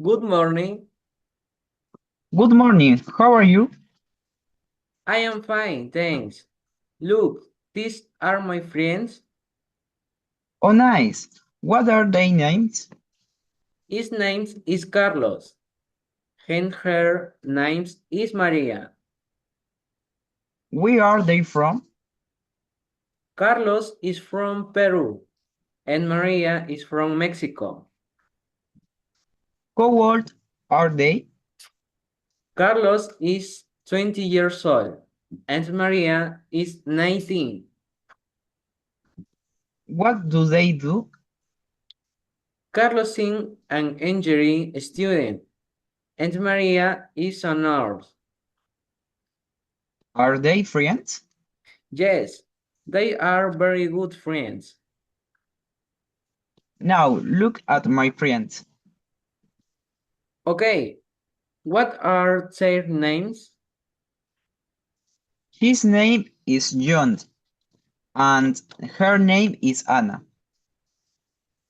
Good morning. Good morning. How are you? I am fine, thanks. Look, these are my friends. Oh, nice. What are their names? His name is Carlos, and her name is Maria. Where are they from? Carlos is from Peru, and Maria is from Mexico. How old are they? Carlos is 20 years old, and Maria is 19. What do they do? Carlos is an engineering student, and Maria is a nurse. Are they friends? Yes, they are very good friends. Now look at my friends. Okay, what are their names? His name is John and her name is Anna.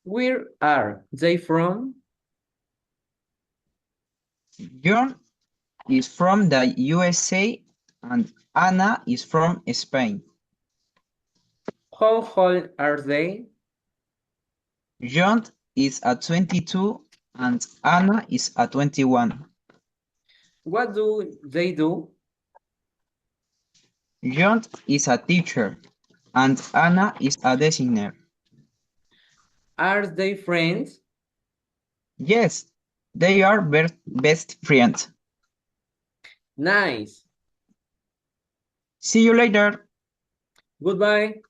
Where are they from? John is from the USA and Anna is from Spain. How old are they? John is at 22 and Anna is at 21. What do they do? John is a teacher and Anna is a designer. Are they friends? Yes, they are best friends. Nice. See you later. Goodbye.